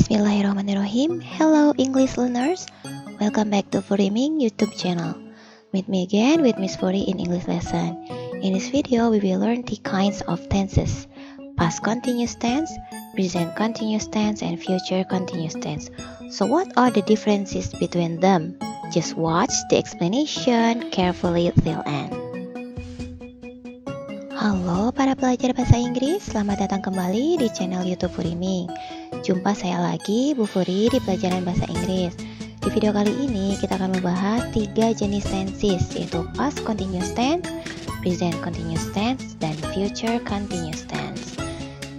Bismillahirrahmanirrahim. Hello English learners. Welcome back to Furiming YouTube channel. Meet me again with Miss Furi in English lesson. In this video, we will learn the kinds of tenses: past continuous tense, present continuous tense, and future continuous tense. So what are the differences between them? Just watch the explanation carefully till end. Halo para pelajar bahasa Inggris, selamat datang kembali di channel YouTube Furiming. Jumpa saya lagi, Bu Furi, di pelajaran bahasa Inggris. Di video kali ini kita akan membahas 3 jenis tenses, yaitu past continuous tense, present continuous tense, dan future continuous tense.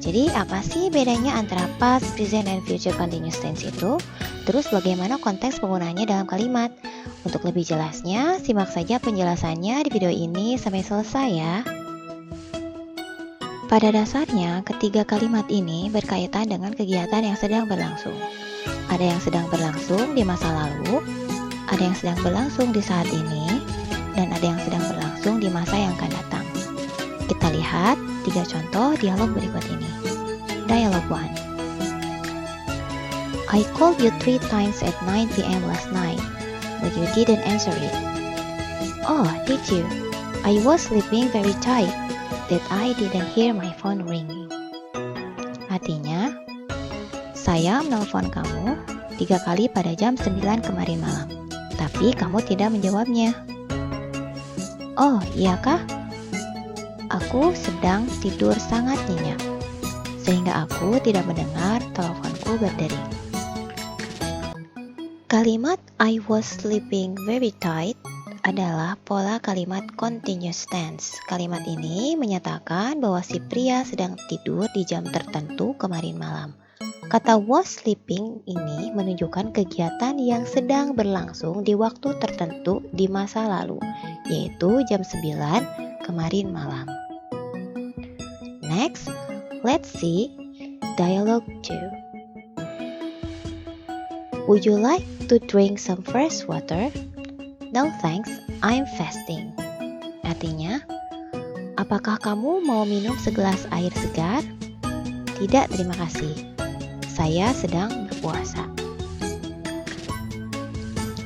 Jadi apa sih bedanya antara past, present, dan future continuous tense itu? Terus bagaimana konteks penggunaannya dalam kalimat? Untuk lebih jelasnya, simak saja penjelasannya di video ini sampai selesai ya. Pada dasarnya, ketiga kalimat ini berkaitan dengan kegiatan yang sedang berlangsung. Ada yang sedang berlangsung di masa lalu, ada yang sedang berlangsung di saat ini, dan ada yang sedang berlangsung di masa yang akan datang. Kita lihat 3 contoh dialog berikut ini. Dialog 1. I called you 3 times at 9 p.m. last night, but you didn't answer it. Oh, did you? I was sleeping very tight that I didn't hear my phone ringing. Artinya, saya menelpon kamu 3 kali pada jam 9 kemarin malam, tapi kamu tidak menjawabnya. Oh, iyakah? Aku sedang tidur sangat nyenyak, sehingga aku tidak mendengar teleponku berdering. Kalimat I was sleeping very tight adalah pola kalimat continuous tense. Kalimat ini menyatakan bahwa si pria sedang tidur di jam tertentu kemarin malam. Kata was sleeping ini menunjukkan kegiatan yang sedang berlangsung di waktu tertentu di masa lalu, yaitu jam 9 kemarin malam. Next, let's see dialogue 2. Would you like to drink some fresh water? No thanks, I'm fasting. Artinya, apakah kamu mau minum segelas air segar? Tidak, terima kasih. Saya sedang berpuasa.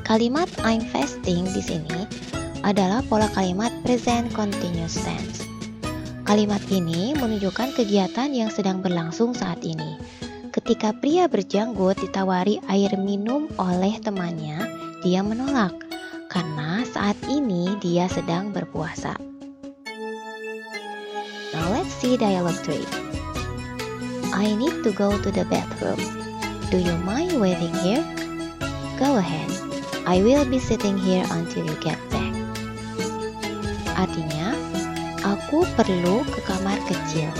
Kalimat I'm fasting di sini adalah pola kalimat present continuous tense. Kalimat ini menunjukkan kegiatan yang sedang berlangsung saat ini. Ketika pria berjanggut ditawari air minum oleh temannya, dia menolak karena saat ini dia sedang berpuasa. Now let's see dialogue 3. I need to go to the bathroom. Do you mind waiting here? Go ahead. I will be sitting here until you get back. Artinya, aku perlu ke kamar kecil.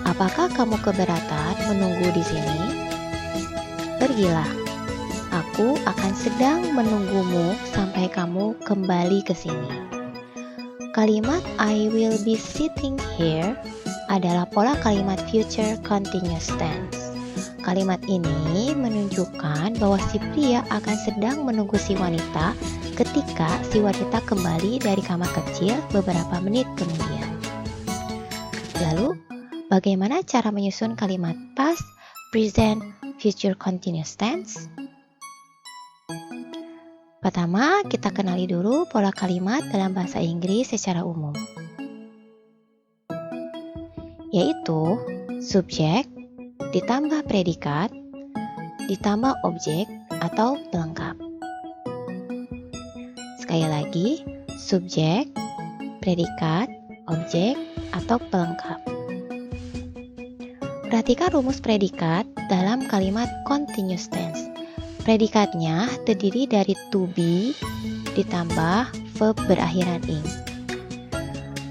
Apakah kamu keberatan menunggu di sini? Pergilah. Aku akan sedang menunggumu sampai kamu kembali ke sini. Kalimat I will be sitting here adalah pola kalimat future continuous tense. Kalimat ini menunjukkan bahwa si pria akan sedang menunggu si wanita ketika si wanita kembali dari kamar kecil beberapa menit kemudian. Lalu, bagaimana cara menyusun kalimat past, present, future continuous tense? Pertama, kita kenali dulu pola kalimat dalam bahasa Inggris secara umum, yaitu subjek ditambah predikat ditambah objek atau pelengkap. Sekali lagi, subjek, predikat, objek, atau pelengkap. Perhatikan rumus predikat dalam kalimat continuous tense. Predikatnya terdiri dari to be ditambah verb berakhiran ing.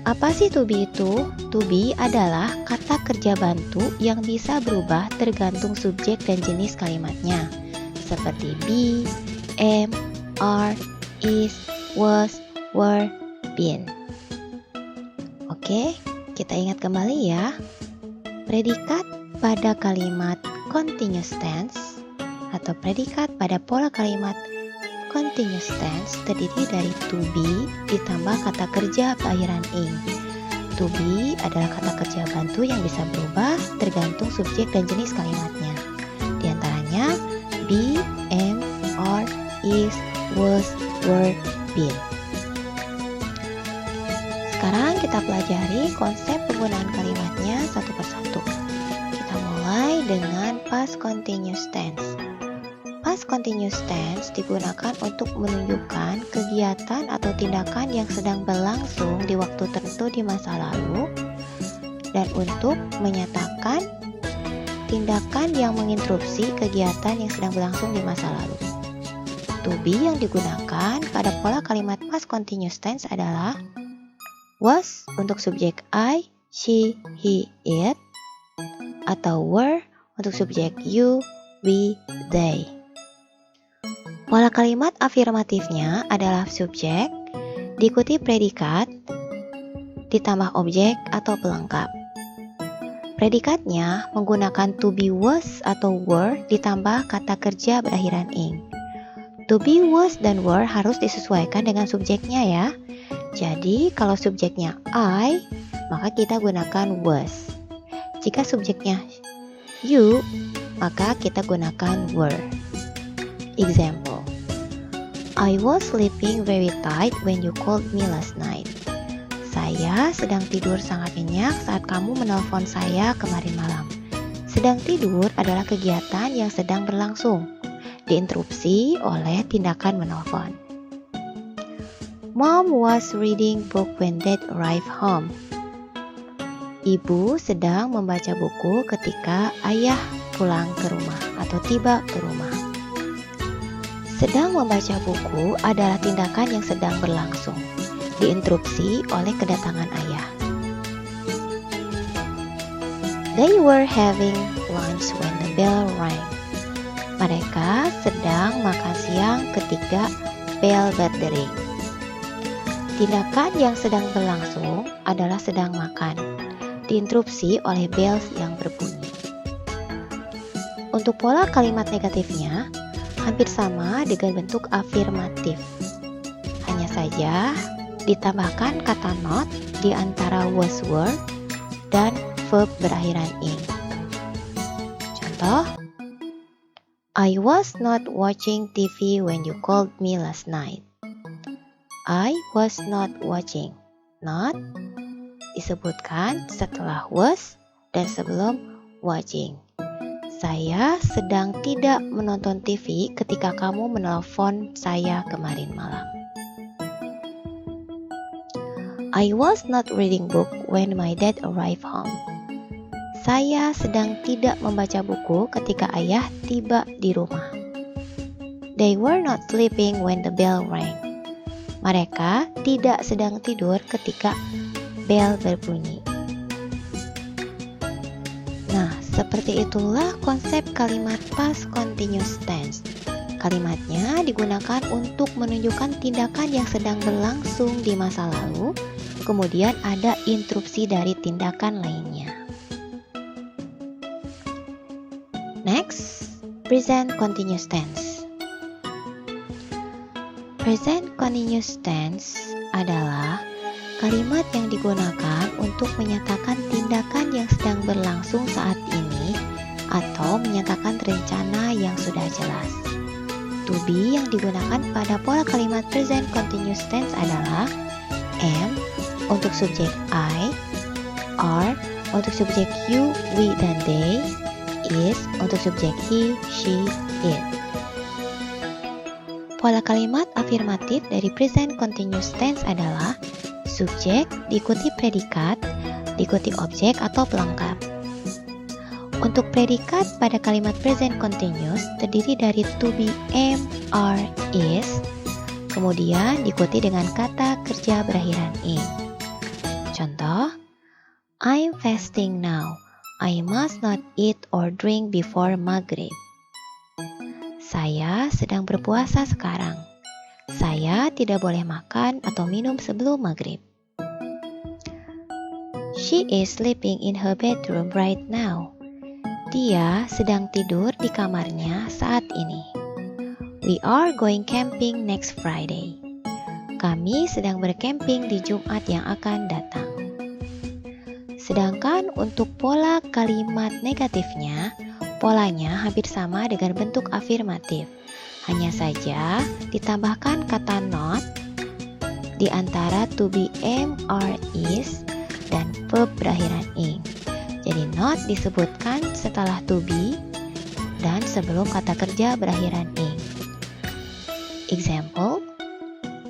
Apa sih to be itu? To be adalah kata kerja bantu yang bisa berubah tergantung subjek dan jenis kalimatnya, seperti be, am, are, is, was, were, been. Oke, kita ingat kembali ya. Predikat pada kalimat continuous tense atau predikat pada pola kalimat continuous tense terdiri dari to be ditambah kata kerja berakhiran ing. To be adalah kata kerja bantu yang bisa berubah tergantung subjek dan jenis kalimatnya. Di antara was, were, been. Sekarang kita pelajari konsep penggunaan kalimatnya satu persatu. Kita mulai dengan past continuous tense. Past continuous tense digunakan untuk menunjukkan kegiatan atau tindakan yang sedang berlangsung di waktu tertentu di masa lalu dan untuk menyatakan tindakan yang menginterupsi kegiatan yang sedang berlangsung di masa lalu. To be yang digunakan pada pola kalimat past continuous tense adalah was untuk subjek I, she, he, it, atau were untuk subjek you, we, they. Pola kalimat afirmatifnya adalah subjek, diikuti predikat, ditambah objek atau pelengkap. Predikatnya menggunakan to be was atau were ditambah kata kerja berakhiran ing. To be was dan were harus disesuaikan dengan subjeknya ya. Jadi kalau subjeknya I, maka kita gunakan was. Jika subjeknya you, maka kita gunakan were. Example, I was sleeping very tight when you called me last night. Saya sedang tidur sangat nyenyak saat kamu menelpon saya kemarin malam. Sedang tidur adalah kegiatan yang sedang berlangsung, diinterupsi oleh tindakan menelpon. Mom was reading book when Dad arrived home. Ibu sedang membaca buku ketika ayah pulang ke rumah atau tiba ke rumah. Sedang membaca buku adalah tindakan yang sedang berlangsung, diinterupsi oleh kedatangan ayah. They were having lunch when the bell rang. Mereka sedang makan siang ketika bel berdering. Tindakan yang sedang berlangsung adalah sedang makan, diinterupsi oleh bel yang berbunyi. Untuk pola kalimat negatifnya, hampir sama dengan bentuk afirmatif. Hanya saja ditambahkan kata not di antara was, were, dan verb berakhiran ing. Contoh, I was not watching TV when you called me last night. I was not watching. Not disebutkan setelah was dan sebelum watching. Saya sedang tidak menonton TV ketika kamu menelpon saya kemarin malam. I was not reading book when my dad arrived home. Saya sedang tidak membaca buku ketika ayah tiba di rumah. They were not sleeping when the bell rang. Mereka tidak sedang tidur ketika bel berbunyi. Nah, seperti itulah konsep kalimat past continuous tense. Kalimatnya digunakan untuk menunjukkan tindakan yang sedang berlangsung di masa lalu, kemudian ada interupsi dari tindakan lainnya. Next, present continuous tense. Present continuous tense adalah kalimat yang digunakan untuk menyatakan tindakan yang sedang berlangsung saat ini atau menyatakan rencana yang sudah jelas. To be yang digunakan pada pola kalimat present continuous tense adalah am untuk subjek I, are untuk subjek you, we, dan they, is untuk subjek he, she, it. Pola kalimat afirmatif dari present continuous tense adalah subjek diikuti predikat, diikuti objek atau pelengkap. Untuk predikat pada kalimat present continuous terdiri dari to be, am, are, is, kemudian diikuti dengan kata kerja berakhiran ing. Contoh, I'm fasting now. I must not eat or drink before maghrib. Saya sedang berpuasa sekarang. Saya tidak boleh makan atau minum sebelum maghrib. She is sleeping in her bedroom right now. Dia sedang tidur di kamarnya saat ini. We are going camping next Friday. Kami sedang bercamping di Jumat yang akan datang. Sedangkan untuk pola kalimat negatifnya, polanya hampir sama dengan bentuk afirmatif. Hanya saja ditambahkan kata not di antara to be, am, are, is, dan verb berakhiran ing. Jadi not disebutkan setelah to be dan sebelum kata kerja berakhiran ing. Example,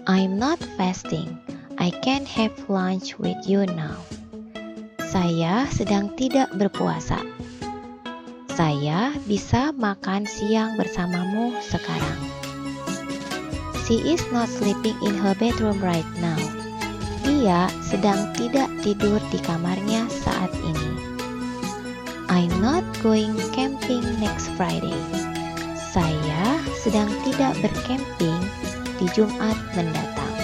I'm not fasting. I can't have lunch with you now. Saya sedang tidak berpuasa. Saya bisa makan siang bersamamu sekarang. She is not sleeping in her bedroom right now. Dia sedang tidak tidur di kamarnya saat ini. I'm not going camping next Friday. Saya sedang tidak bercamping di Jumat mendatang.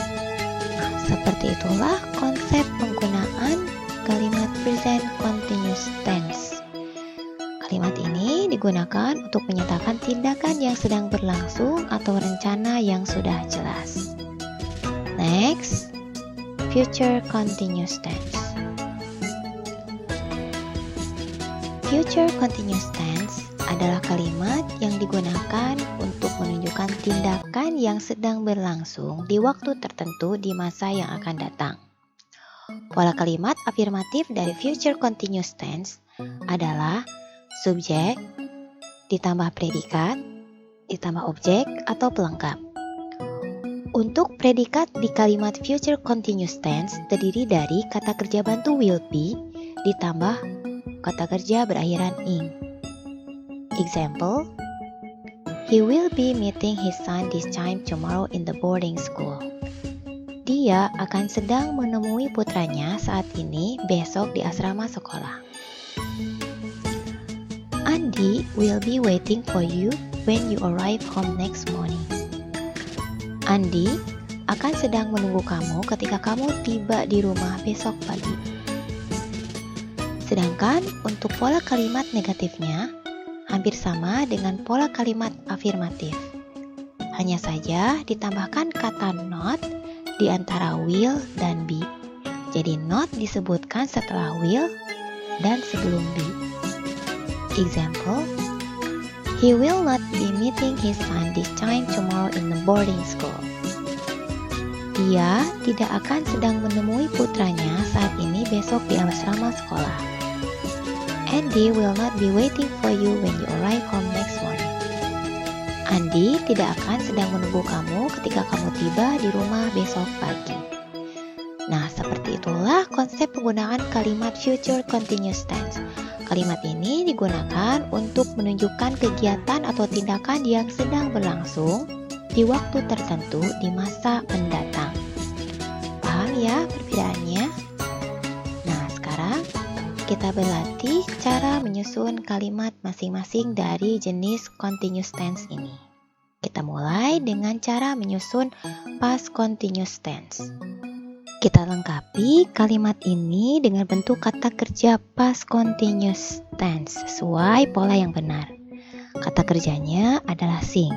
Nah, seperti itulah konsep penggunaan kalimat present continuous tense. Kalimat ini digunakan untuk menyatakan tindakan yang sedang berlangsung atau rencana yang sudah jelas. Next, future continuous tense. Future continuous tense adalah kalimat yang digunakan untuk menunjukkan tindakan yang sedang berlangsung di waktu tertentu di masa yang akan datang. Pola kalimat afirmatif dari future continuous tense adalah subjek, ditambah predikat, ditambah objek atau pelengkap. Untuk predikat di kalimat future continuous tense terdiri dari kata kerja bantu will be, ditambah kata kerja berakhiran ing. Example, he will be meeting his son this time tomorrow in the boarding school. Dia akan sedang menemui putranya saat ini besok di asrama sekolah. Andy will be waiting for you when you arrive home next morning. Andy akan sedang menunggu kamu ketika kamu tiba di rumah besok pagi. Sedangkan untuk pola kalimat negatifnya hampir sama dengan pola kalimat afirmatif. Hanya saja ditambahkan kata not di antara will dan be. Jadi not disebutkan setelah will dan sebelum be. Example, he will not be meeting his son this time tomorrow in the boarding school. Dia tidak akan sedang menemui putranya saat ini besok di asrama sekolah. Andy will not be waiting for you when you arrive home next morning. Andy tidak akan sedang menunggu kamu ketika kamu tiba di rumah besok pagi. Nah, seperti itulah konsep penggunaan kalimat future continuous tense. Kalimat ini digunakan untuk menunjukkan kegiatan atau tindakan yang sedang berlangsung di waktu tertentu di masa mendatang. Paham ya perbedaannya? Nah, sekarang kita berlatih cara menyusun kalimat masing-masing dari jenis continuous tense ini. Kita mulai dengan cara menyusun past continuous tense. Kita lengkapi kalimat ini dengan bentuk kata kerja past continuous tense sesuai pola yang benar. Kata kerjanya adalah sing.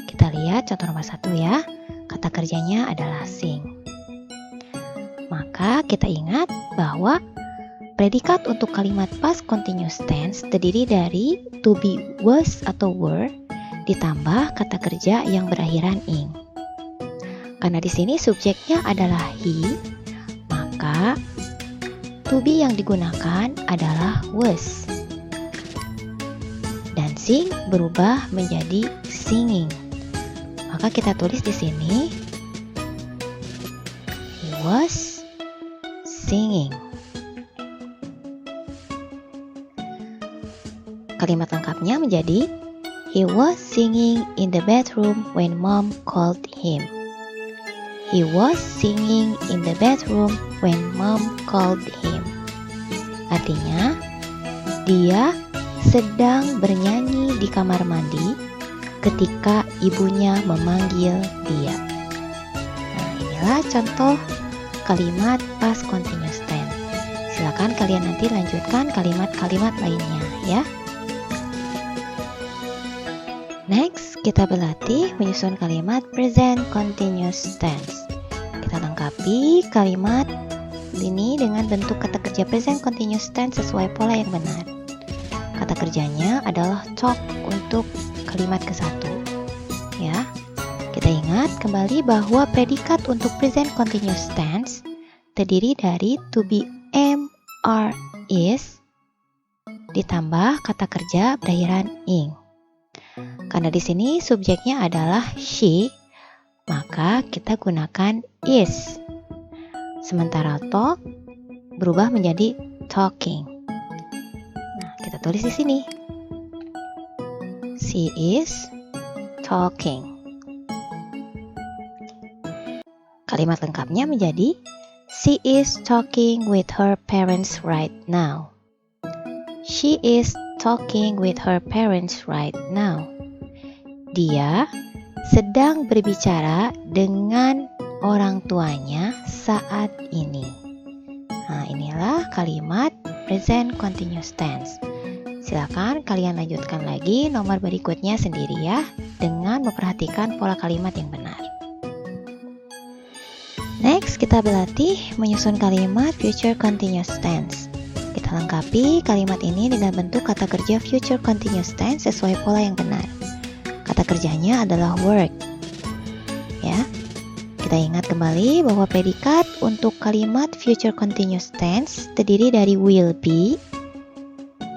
Kita lihat contoh nomor 1 ya. Kata kerjanya adalah sing. Maka kita ingat bahwa predikat untuk kalimat past continuous tense terdiri dari to be, was atau were ditambah kata kerja yang berakhiran ing. Karena di sini subjeknya adalah he, maka to be yang digunakan adalah was. Dan sing berubah menjadi singing. Maka kita tulis di sini he was singing. Kalimat lengkapnya menjadi he was singing in the bedroom when mom called him. He was singing in the bedroom when mom called him. Artinya, dia sedang bernyanyi di kamar mandi ketika ibunya memanggil dia. Nah, inilah contoh kalimat past continuous tense. Silakan kalian nanti lanjutkan kalimat-kalimat lainnya ya. Next, kita berlatih menyusun kalimat present continuous tense. Kita lengkapi kalimat ini dengan bentuk kata kerja present continuous tense sesuai pola yang benar. Kata kerjanya adalah talk untuk kalimat ke-1. ya. Kita ingat kembali bahwa predikat untuk present continuous tense terdiri dari to be, am, are, is ditambah kata kerja berakhiran ing. Karena di sini subjeknya adalah she, maka kita gunakan is. Sementara talk berubah menjadi talking. Nah, kita tulis di sini. She is talking. Kalimat lengkapnya menjadi she is talking with her parents right now. She is talking with her parents right now. Dia sedang berbicara dengan orang tuanya saat ini. Nah, inilah kalimat present continuous tense. Silakan kalian lanjutkan lagi nomor berikutnya sendiri ya, dengan memperhatikan pola kalimat yang benar. Next, kita berlatih menyusun kalimat future continuous tense. Kita lengkapi kalimat ini dengan bentuk kata kerja future continuous tense sesuai pola yang benar. Kata kerjanya adalah work. Ya. Kita ingat kembali bahwa predikat untuk kalimat future continuous tense terdiri dari will be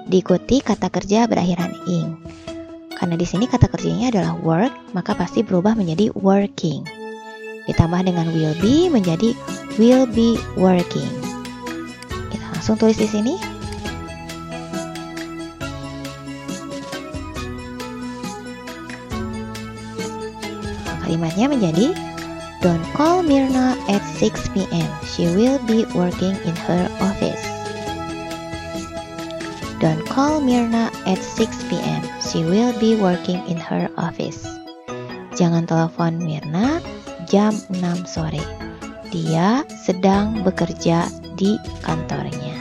diikuti kata kerja berakhiran ing. Karena di sini kata kerjanya adalah work, maka pasti berubah menjadi working. Ditambah dengan will be menjadi will be working. Kita langsung tulis di sini. Kalimatnya menjadi don't call Mirna at 6 p.m. She will be working in her office. Don't call Mirna at 6 p.m. She will be working in her office. Jangan telepon Mirna jam 6 sore. Dia sedang bekerja di kantornya.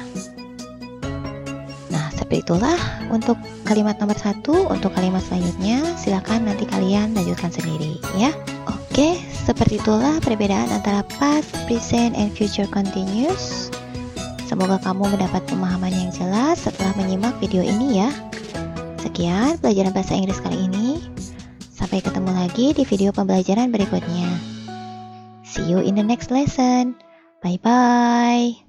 Nah, seperti itulah untuk kalimat nomor 1. Untuk kalimat selanjutnya, silakan nanti kalian lanjutkan sendiri ya. Oke, seperti itulah perbedaan antara past, present, and future continuous. Semoga kamu mendapat pemahaman yang jelas setelah menyimak video ini ya. Sekian pelajaran bahasa Inggris kali ini. Sampai ketemu lagi di video pembelajaran berikutnya. See you in the next lesson. Bye-bye.